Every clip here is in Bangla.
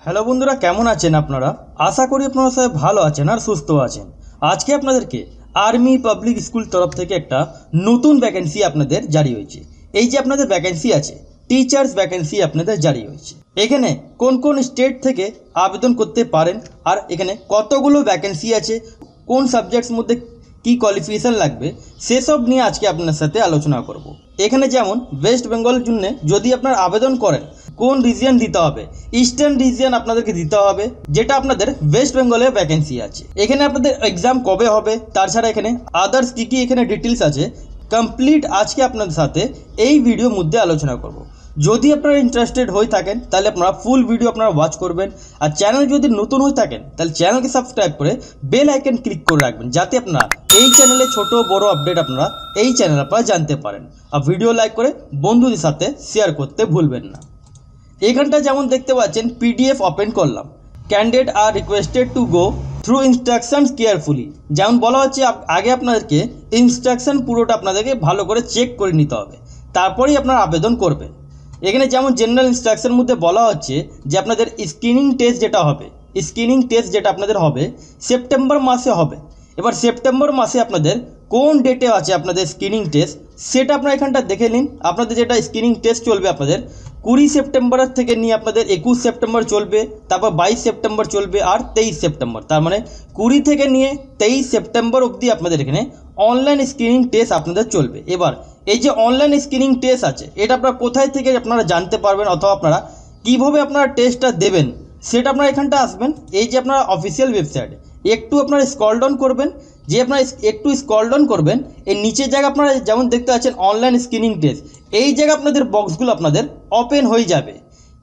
হ্যালো বন্ধুরা, কেমন আছেন আপনারা? আশা করি আপনারা সবাই ভালো আছেন আর সুস্থ আছেন। আজকে আপনাদেরকে আর্মি পাবলিক স্কুল তরফ থেকে একটা নতুন ভ্যাকেন্সি আপনাদের জারি হয়েছে। এই যে আপনাদের ভ্যাকেন্সি আছে, টিচার্স ভ্যাকেন্সি আপনাদের জারি হয়েছে। এখানে কোন কোন স্টেট থেকে আবেদন করতে পারেন, আর এখানে কতগুলো ভ্যাকেন্সি আছে, কোন সাবজেক্টস মধ্যে কি কোয়ালিফিকেশন লাগবে, সেসব নিয়ে আজকে আপনার সাথে আলোচনা করব। এখানে যেমন ওয়েস্ট বেঙ্গলের জন্য যদি আপনার আবেদন করেন, কোন রিজিয়ন দিতে হবে, ইস্টার্ন রিজিয়ন আপনাদেরকে দিতে হবে, যেটা আপনাদের ওয়েস্ট বেঙ্গলে ভ্যাকেন্সি আছে। এখানে আপনাদের এক্সাম কবে হবে, তাছাড়া এখানে আদার্স কী কী এখানে ডিটেলস আছে, কমপ্লিট আজকে আপনাদের সাথে এই ভিডিওর মধ্যে আলোচনা করব। যদি আপনারা ইন্টারেস্টেড হয়ে থাকেন তাহলে আপনারা ফুল ভিডিও আপনারা ওয়াচ করবেন, আর চ্যানেল যদি নতুন হয়ে থাকেন তাহলে চ্যানেলকে সাবস্ক্রাইব করে বেল আইকন ক্লিক করে রাখবেন, যাতে আপনারা এই চ্যানেলে ছোট বড় আপডেট আপনারা এই চ্যানেল আপনারা জানতে পারেন। আর ভিডিও লাইক করে বন্ধুদের সাথে শেয়ার করতে ভুলবেন না। এখানটা যেমন দেখতে পাচ্ছেন পিডিএফ ওপেন করলাম। Candidate are requested to go through instructions carefully. যেমন বলা হচ্ছে আগে আপনাদেরকে ইনস্ট্রাকশন পুরোটা আপনাদেরকে ভালো করে চেক করে নিতে হবে, তারপরেই আপনারা আবেদন করবেন। এখানে যেমন জেনারেল ইনস্ট্রাকশন মধ্যে বলা হচ্ছে যে আপনাদের স্ক্রিনিং টেস্ট যেটা হবে, স্ক্রিনিং টেস্ট যেটা আপনাদের হবে সেপ্টেম্বর মাসে হবে। এবার সেপ্টেম্বর মাসে আপনাদের কোন ডেটে আছে আপনাদের স্ক্রিনিং টেস্ট, সেটা আপনারা এখানটা দেখে নিন। আপনাদের যেটা স্ক্রিনিং টেস্ট চলবে আপনাদের 20 সেপ্টেম্বর থেকে নিয়ে আপনাদের 21 সেপ্টেম্বর চলবে, তারপর 22 সেপ্টেম্বর চলবে, আর 23 সেপ্টেম্বর। তার মানে 20 থেকে নিয়ে 23 সেপ্টেম্বর অবধি আপনাদের এখানে অনলাইন স্ক্রিনিং টেস্ট আপনাদের চলবে। এবার এই যে অনলাইন স্ক্রিনিং টেস্ট আছে, এটা আপনারা কোথায় থেকে আপনারা জানতে পারবেন, অথবা আপনারা কীভাবে আপনারা টেস্টটা দেবেন, সেটা আপনারা এখানটা আসবেন। এই যে আপনারা অফিসিয়াল ওয়েবসাইট একটু আপনারা স্ক্রল ডাউন করবেন, যে আপনারা একটু স্ক্রল ডাউন করবেন, এই নিচের জায়গা আপনারা যেমন দেখতে পাচ্ছেন অনলাইন স্ক্রিনিং টেস্ট, এই জায়গা আপনাদের বক্সগুলো আপনাদের ওপেন হয়ে যাবে।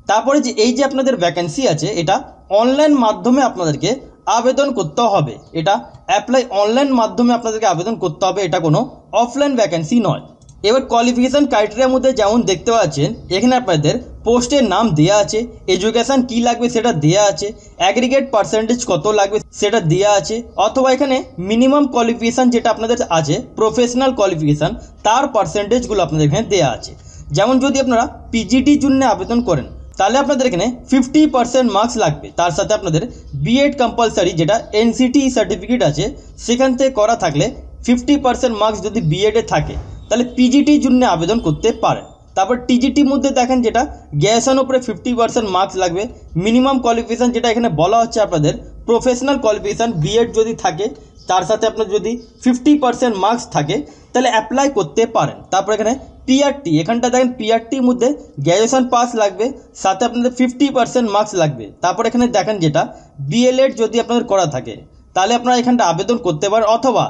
তারপরে যে এই যে আপনাদের ভ্যাকেন্সি আছে, এটা অনলাইন মাধ্যমে আপনাদেরকে আবেদন করতে হবে। এটা অ্যাপ্লাই অনলাইন মাধ্যমে আপনাদেরকে আবেদন করতে হবে, এটা কোনো অফলাইন ভ্যাকেন্সি নয়। এবার কোয়ালিফিকেশান ক্রাইটেরিয়ার মধ্যে যেমন দেখতে পাচ্ছেন এখানে আপনাদের পোস্টের নাম দেওয়া আছে, এডুকেশান কী লাগবে সেটা দেওয়া আছে, অ্যাগ্রিগেট পার্সেন্টেজ কত লাগবে সেটা দেওয়া আছে, অথবা এখানে মিনিমাম কোয়ালিফিকেশান যেটা আপনাদের আছে প্রফেশনাল কোয়ালিফিকেশান, তার পার্সেন্টেজগুলো আপনাদের এখানে দেওয়া আছে। যেমন যদি আপনারা পিজিটির জন্য আবেদন করেন তাহলে আপনাদের এখানে 50% মার্কস লাগবে। তার সাথে আপনাদের বিএড কম্পালসারি যেটা এনসিটি সার্টিফিকেট আছে সেখান থেকে করা থাকলে 50% মার্কস যদি বিএডে থাকে তাহলে পিজিটির জন্য আবেদন করতে পারেন। তারপর টিজিটির মধ্যে দেখেন যেটা গ্র্যাজুয়েশন উপরে 50% মার্কস লাগবে। মিনিমাম কোয়ালিফিকেশান যেটা এখানে বলা হচ্ছে আপনাদের প্রফেশনাল কোয়ালিফিকেশান বিএড যদি থাকে, তার সাথে আপনার যদি 50% মার্কস থাকে তাহলে অ্যাপ্লাই করতে পারেন। তারপর এখানে পিআরটি, এখানটা দেখেন পিআরটির মধ্যে গ্র্যাজুয়েশন পাস লাগবে, সাথে আপনাদের 50% মার্কস লাগবে। তারপর এখানে দেখেন যেটা বিএলএড যদি আপনাদের করা থাকে তাহলে আপনারা এখানটা আবেদন করতে পারেন, অথবা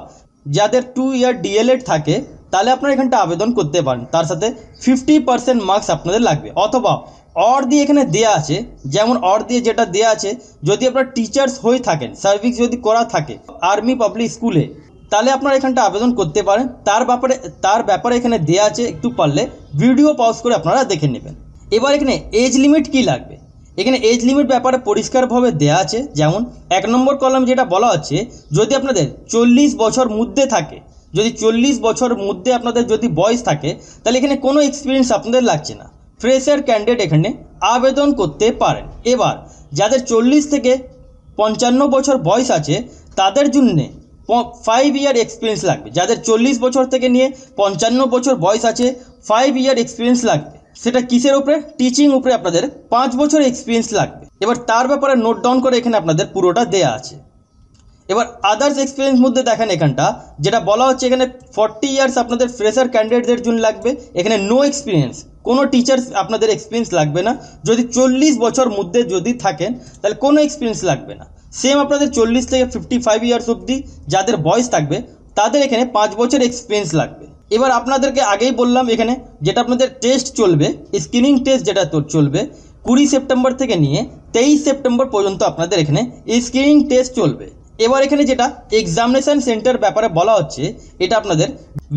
যাদের 2 ইয়ার ডিএলএড থাকে তাহলে আপনারা এখানটা আবেদন করতে পারেন। তার সাথে 50% মার্কস আপনাদের লাগবে, অথবা অর দিয়ে এখানে দেয়া আছে। যেমন অর দিয়ে যেটা দেয়া আছে, যদি আপনারা টিচার্স হয়ে থাকেন, সার্ভিস যদি করা থাকে আর্মি পাবলিক স্কুলে, তাহলে আপনারা এখানটা আবেদন করতে পারেন। তার ব্যাপারে এখানে দেয়া আছে, একটু পারলে ভিডিও পজ করে আপনারা দেখে নেবেন। এবার এখানে এজ লিমিট কি লাগবে, এখানে এজ লিমিট ব্যাপারে পরিষ্কারভাবে দেয়া আছে। যেমন 1 নম্বর কলাম যেটা বলা হচ্ছে, যদি আপনাদের 40 বছর মধ্যে থাকে, যদি 40 বছর মধ্যে আপনাদের যদি বয়স থাকে তাহলে এখানে কোনো এক্সপিরিয়েন্স আপনাদের লাগছে না, ফ্রেশার ক্যান্ডিডেট এখানে আবেদন করতে পারেন। এবার যাদের 40 থেকে 55 বছর বয়স আছে তাদের জন্যে 5 ইয়ার এক্সপিরিয়েন্স লাগবে। যাদের 40 বছর থেকে নিয়ে 55 বছর বয়স আছে 5 ইয়ার এক্সপিরিয়েন্স লাগবে। সেটা কিসের উপরে? টিচিং উপরে আপনাদের 5 বছর এক্সপিরিয়েন্স লাগবে। এবার তার ব্যাপারে নোট ডাউন করে এখানে আপনাদের পুরোটা দেয়া আছে। এবার আদার্স এক্সপিরিয়েন্স মধ্যে দেখেন এখানটা যেটা বলা হচ্ছে, এখানে 40 ইয়ার্স আপনাদের ফ্রেশার ক্যান্ডিডেটদের জন্য লাগবে। এখানে নো এক্সপিরিয়েন্স, কোনো টিচার্স আপনাদের এক্সপিরিয়েন্স লাগবে না। যদি 40 বছর মধ্যে যদি থাকেন তাহলে কোনো এক্সপিরিয়েন্স লাগবে না। সেম আপনাদের 40 থেকে 55 ইয়ার্স অবধি যাদের বয়স থাকবে তাদের এখানে 5 বছর এক্সপিরিয়েন্স লাগবে। এবার আপনাদেরকে আগেই বললাম এখানে যেটা আপনাদের টেস্ট চলবে, স্ক্রিনিং টেস্ট যেটা চলবে 20 সেপ্টেম্বর থেকে নিয়ে 23 সেপ্টেম্বর পর্যন্ত আপনাদের এখানে স্ক্রিনিং টেস্ট চলবে। এবার এখানে যেটা এক্সামিনেশান সেন্টার ব্যাপারে বলা হচ্ছে, এটা আপনাদের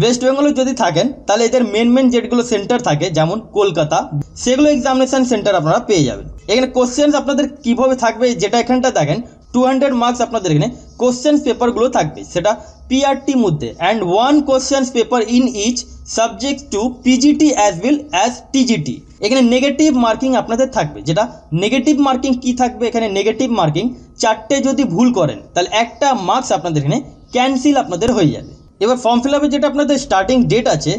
ওয়েস্ট বেঙ্গলে যদি থাকেন তাহলে এদের মেন যেগুলো সেন্টার থাকে যেমন কলকাতা, সেগুলো এক্সামিনেশান সেন্টার আপনারা পেয়ে যাবেন। এখানে কোশ্চেন্স আপনাদের কীভাবে থাকবে যেটা এখানটা দেখেন 200 মার্কস আপনাদের এখানে কোশ্চেন পেপারগুলো থাকবে, সেটা পিআরটি মধ্যে, and 1 question paper in each subject to PGT as well as TGT. এখানে নেগেটিভ মার্কিং আপনাদের থাকবে, যেটা নেগেটিভ মার্কিং কি থাকবে, এখানে নেগেটিভ মার্কিং 4টে যদি ভুল করেন তাহলে একটা মার্কস আপনাদের এখানে ক্যান্সেল আপনাদের হয়ে যাবে। এবার ফর্ম ফিল আপের যেটা আপনাদের স্টার্টিং ডেট আছে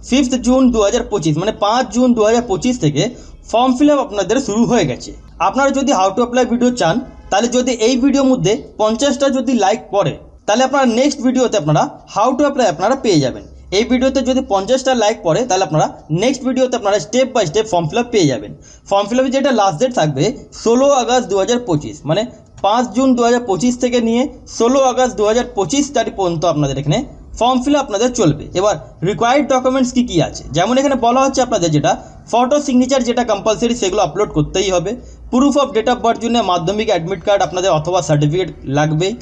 5 জুন 2025, মানে 5 জুন 2025 থেকে ফর্ম ফিল আপ আপনাদের শুরু হয়ে গেছে। আপনারা যদি হাউ টু অ্যাপ্লাই ভিডিও চান, তাহলে যদি এই ভিডিওর মধ্যে 50টা যদি লাইক পড়ে, তাহলে আপনারা নেক্সট ভিডিওতে আপনারা হাউ টু অ্যাপ্লাই আপনারা পেয়ে যাবেন। এই ভিডিওতে যদি 50টা লাইক পড়ে, তাহলে আপনারা নেক্সট ভিডিওতে আপনারা step by step form fill up পেয়ে যাবেন। ফর্ম ফিল আপের যেটা লাস্ট ডেট থাকবে 16 আগস্ট 2025, মানে 5 জুন 2025 থেকে নিয়ে 16 আগস্ট 2025 তারিখ পর্যন্ত আপনাদের এখানে ফর্ম ফিল আপ আপনাদের চলবে। এবার রিকোয়ার্ড ডকুমেন্টস কী কী আছে, যেমন এখানে বলা হচ্ছে আপনাদের যেটা ফটো সিগনেচার যেটা কম্পালসারি, সেগুলো আপলোড করতেই হবে। Proof of date of birth জন্য মাধ্যমিক অ্যাডমিট কার্ড আপনাদের অথবা সার্টিফিকেট লাগবেই,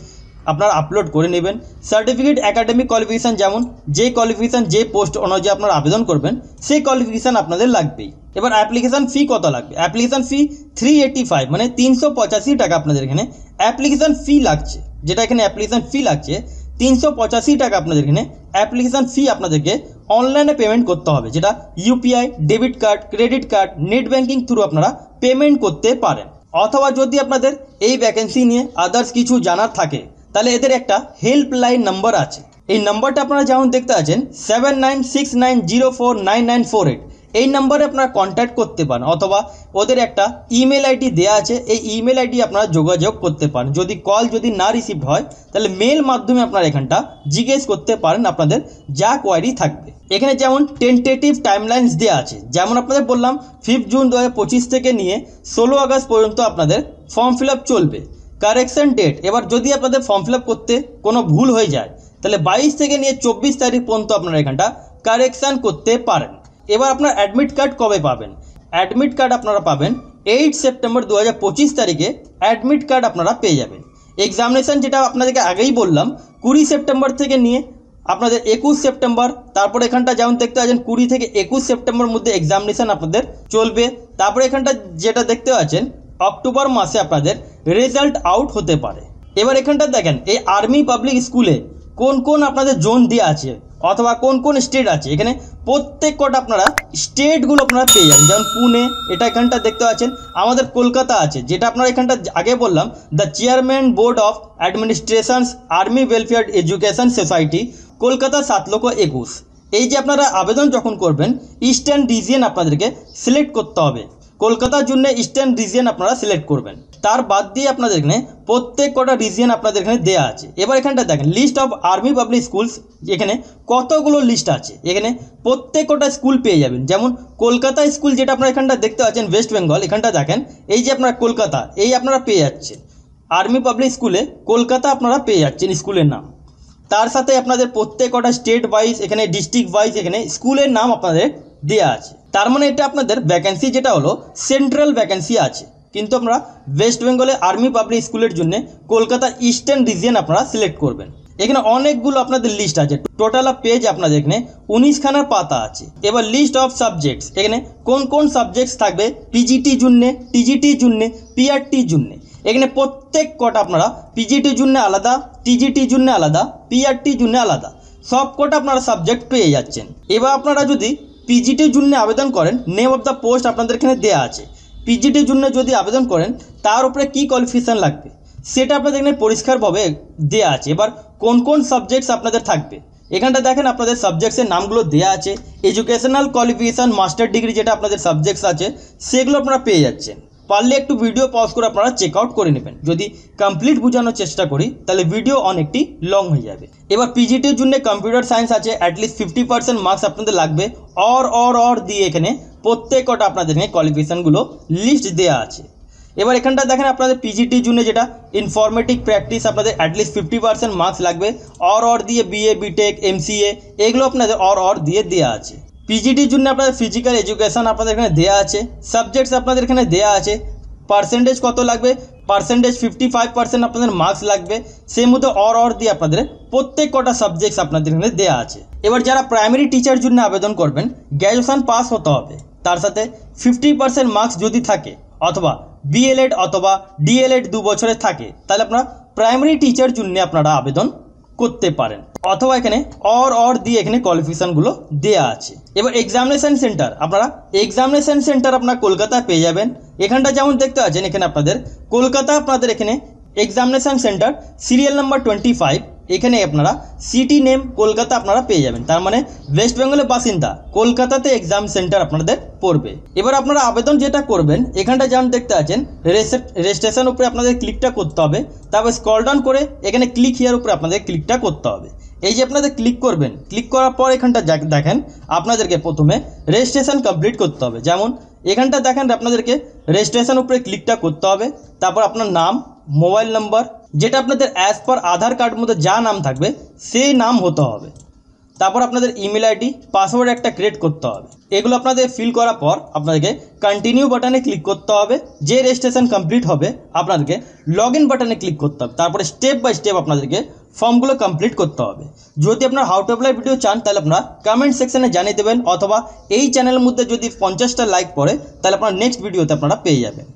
আপনারা আপলোড করে নেবেন। সার্টিফিকেট একাডেমিক কোয়ালিফিকেশান, যেমন যে কোয়ালিফিকেশান যে পোস্ট অনুযায়ী আপনারা আবেদন করবেন সেই কোয়ালিফিকেশান আপনাদের লাগবেই। এবার অ্যাপ্লিকেশান ফি কত লাগবে, অ্যাপ্লিকেশান ফি 385, মানে 385 টাকা আপনাদের এখানে অ্যাপ্লিকেশান ফি লাগছে। যেটা এখানে অ্যাপ্লিকেশান ফি লাগছে 385 টাকা আপনাদের এখানে অ্যাপ্লিকেশান ফি আপনাদেরকে অনলাইনে পেমেন্ট করতে হবে, যেটা UPI, debit card, credit card, net banking through আপনারা পেমেন্ট করতে পারেন। অথবা যদি আপনাদের এই ভ্যাকেন্সি নিয়ে আদার্স কিছু জানার থাকে, তাহলে এদের একটা হেল্পলাইন নাম্বার আছে। এই নাম্বারটা আপনারা যেমন দেখতে আছেন 7969049948, এই নাম্বারে আপনারা কন্ট্যাক্ট করতে পারেন, অথবা ওদের একটা ইমেল আইডি দেওয়া আছে, এই ইমেল আইডি আপনারা যোগাযোগ করতে পারেন। যদি কল যদি না রিসিভ হয়, তাহলে মেল মাধ্যমে আপনারা এখানটা জিজ্ঞেস করতে পারেন আপনাদের যা কোয়ারি থাকবে। এখানে যেমন টেন্টেটিভ টাইমলাইন্স দেওয়া আছে, যেমন আপনাদের বললাম 5 জুন 2025 থেকে নিয়ে 16 আগস্ট পর্যন্ত আপনাদের ফর্ম ফিল আপ চলবে। কারেকশন ডেট, এবার যদি আপনাদের ফর্ম ফিল আপ করতে কোনো ভুল হয়ে যায়, তাহলে 22 থেকে নিয়ে 24 তারিখ পর্যন্ত আপনারা এখানটা কারেকশান করতে পারেন। এবার আপনার অ্যাডমিট কার্ড কবে পাবেন, অ্যাডমিট কার্ড আপনারা পাবেন 8 সেপ্টেম্বর 2025 তারিখে অ্যাডমিট কার্ড আপনারা পেয়ে যাবেন। এক্সামিনেশান যেটা আপনাদেরকে আগেই বললাম 20 সেপ্টেম্বর থেকে নিয়ে আপনাদের 21 সেপ্টেম্বর, তারপর এখানটা যেমন দেখতে পাচ্ছেন 20 থেকে 21 সেপ্টেম্বর মধ্যে এক্সামিনেশান আপনাদের চলবে। তারপরে এখানটা যেটা দেখতে পাচ্ছেন অক্টোবর মাসে আপনাদের রেজাল্ট আউট হতে পারে। এবার এখানটা দেখেন এই আর্মি পাবলিক স্কুলে কোন কোন আপনাদের জোন দেওয়া আছে অথবা কোন কোন স্টেট আছে, এখানে প্রত্যেক কটা আপনারা স্টেটগুলো আপনারা পেয়ে যাবেন। যেমন পুনে, এটা এখানটা দেখতে পাচ্ছেন আমাদের কলকাতা আছে, যেটা আপনারা এখানটা আগে বললাম the chairman board of administrations army welfare education society, Kolkata 7,21,000। এই যে আপনারা আবেদন যখন করবেন ইস্টার্ন রিজিয়ন আপনাদেরকে সিলেক্ট করতে হবে, কলকাতার জন্য ইস্টার্ন রিজিয়ন আপনারা সিলেক্ট করবেন। তার বাদ দিয়ে আপনাদের এখানে প্রত্যেক কটা রিজিয়ন আপনাদের এখানে দেওয়া আছে। এবার এখানটা দেখেন list of army public schools, এখানে কতগুলো লিস্ট আছে, এখানে প্রত্যেক কটা স্কুল পেয়ে যাবেন। যেমন কলকাতা স্কুল যেটা আপনারা এখানটা দেখতে পাচ্ছেন ওয়েস্ট বেঙ্গল, এখানটা দেখেন এই যে আপনারা কলকাতা, এই আপনারা পেয়ে যাচ্ছেন আর্মি পাবলিক স্কুলে কলকাতা আপনারা পেয়ে যাচ্ছেন স্কুলের নাম। তার সাথে আপনাদের প্রত্যেক কটা স্টেট ওয়াইজ, এখানে ডিস্ট্রিক্ট ওয়াইজ এখানে স্কুলের নাম আপনাদের দেওয়া আছে। তার মানে এটা আপনাদের ভ্যাকেন্সি যেটা হলো সেন্ট্রাল ভ্যাকেন্সি আছে, কিন্তু আপনারা ওয়েস্ট বেঙ্গলে আর্মি পাবলিক স্কুলের জন্য কলকাতা ইস্টার্ন রিজিয়ন আপনারা সিলেক্ট করবেন। এখানে অনেকগুলো আপনাদের লিস্ট আছে, টোটাল পেজ আপনাদের এখানে 19খানার পাতা আছে। এবার লিস্ট অফ সাবজেক্টস, এখানে কোন কোন সাবজেক্টস থাকবে পিজিটির জন্য, টিজিটির জন্য, পিআরটির জন্য। এখানে প্রত্যেক কটা আপনারা পিজিটির জন্য আলাদা, টিজিটির জন্য আলাদা, পিআরটির জন্য আলাদা, সব কটা আপনারা সাবজেক্ট পেয়ে যাচ্ছেন। এবার আপনারা যদি পিজিটির জন্য আবেদন করেন, নেম অফ দ্য পোস্ট আপনাদের এখানে দেওয়া আছে। পিজিটির জন্য যদি আবেদন করেন তার উপরে কী কোয়ালিফিকেশান লাগবে সেটা আপনাদের এখানে পরিষ্কারভাবে দেওয়া আছে। এবার কোন কোন সাবজেক্টস আপনাদের থাকবে, এখানটা দেখেন আপনাদের সাবজেক্টসের নামগুলো দেওয়া আছে। এডুকেশনাল কোয়ালিফিকেশান, মাস্টার ডিগ্রি যেটা আপনাদের সাবজেক্টস আছে সেগুলো আপনারা পেয়ে যাচ্ছেন। পারলে একটু ভিডিও পজ করে আপনারা চেক আউট করে নেবেন। যদি কমপ্লিট বোঝানোর চেষ্টা করি তাহলে ভিডিও অনেকটি লং হয়ে যাবে। এবার পিজিটির জন্য কম্পিউটার সায়েন্স আছে, অ্যাটলিস্ট 50% মার্কস আপনাদের লাগবে। অর দিয়ে এখানে প্রত্যেক কটা আপনাদের এখানে কোয়ালিফিকেশানগুলো লিস্ট দেওয়া আছে। এবার এখানটা দেখেন আপনাদের পিজিটির জন্য যেটা ইনফরমেটিক প্র্যাকটিস, আপনাদের অ্যাটলিস্ট 50% মার্কস লাগবে। অর দিয়ে বিএ, বিটেক, এমসিএ এগুলো আপনাদের অর দিয়ে দেওয়া আছে। পিজিটির জন্য আপনাদের ফিজিক্যাল এডুকেশান আপনাদের এখানে দেওয়া আছে। সাবজেক্টস আপনাদের এখানে দেওয়া আছে। পার্সেন্টেজ কত লাগবে, পার্সেন্টেজ 55% আপনাদের মার্কস লাগবে। সেই মধ্যে অর দিয়ে আপনাদের প্রত্যেক কটা সাবজেক্টস আপনাদের এখানে দেওয়া আছে। এবার যারা প্রাইমারি টিচার জন্য আবেদন করবেন গ্র্যাজুয়েশন পাস হতে হবে, তার সাথে 50% মার্কস যদি থাকে অথবা বিএলএড অথবা ডিএলএড 2 বছরের থাকে তাহলে আপনারা প্রাইমারি টিচার জন্য আপনারা আবেদন করতে পারেন, অথবা এখানে অর দিয়ে এখানে কোয়ালিফিকেশানগুলো দেওয়া আছে। এবার এক্সামিনেশান সেন্টার, আপনারা এক্সামিনেশান সেন্টার আপনারা কলকাতায় পেয়ে যাবেন। এখানটা যেমন দেখতে পাচ্ছেন এখানে আপনাদের কলকাতা, আপনাদের এখানে এক্সামিনেশান সেন্টার সিরিয়াল নাম্বার 25, এখানে আপনারা সিটি নেম কলকাতা আপনারা পেয়ে যাবেন। তার মানে ওয়েস্ট বেঙ্গলের বাসিন্দা, কলকাতাতে এক্সাম সেন্টার আপনাদের পড়বে। এবার আপনারা আবেদন যেটা করবেন এখানটা যেমন দেখতে পাচ্ছেন রেজিস্ট্রেশন উপরে আপনাদের ক্লিকটা করতে হবে, তারপর স্ক্রল ডাউন করে এখানে ক্লিক হিয়ার উপরে আপনাদের ক্লিকটা করতে হবে। এই যে আপনাদের ক্লিক করবেন, ক্লিক করার পর এখানটা দেখেন আপনাদেরকে প্রথমে রেজিস্ট্রেশন কমপ্লিট করতে হবে। যেমন এখানটা দেখেন আপনাদেরকে রেজিস্ট্রেশন উপরে ক্লিকটা করতে হবে, তারপর আপনার নাম, মোবাইল নাম্বার, যেটা আপনাদের অ্যাজ পার আধার কার্ড মধ্যে যা নাম থাকবে সেই নাম হতে হবে, তারপর আপনাদের ইমেল আইডি, পাসওয়ার্ড একটা ক্রিয়েট করতে হবে। এগুলো আপনাদের ফিল করার পর আপনাদেরকে কন্টিনিউ বাটনে ক্লিক করতে হবে। যে রেজিস্ট্রেশন কমপ্লিট হবে আপনাদেরকে লগ ইন বাটনে ক্লিক করতে হবে, তারপরে স্টেপ বাই স্টেপ আপনাদেরকে ফর্মগুলো কমপ্লিট করতে হবে। যদি আপনারা হাউ টু অ্যাপ্লাই ভিডিও চান তাহলে আপনারা কমেন্ট সেকশনে জানিয়ে দেবেন, অথবা এই চ্যানেলের মধ্যে যদি 50টা লাইক পড়ে তাহলে আপনারা নেক্সট ভিডিওতে আপনারা পেয়ে যাবেন।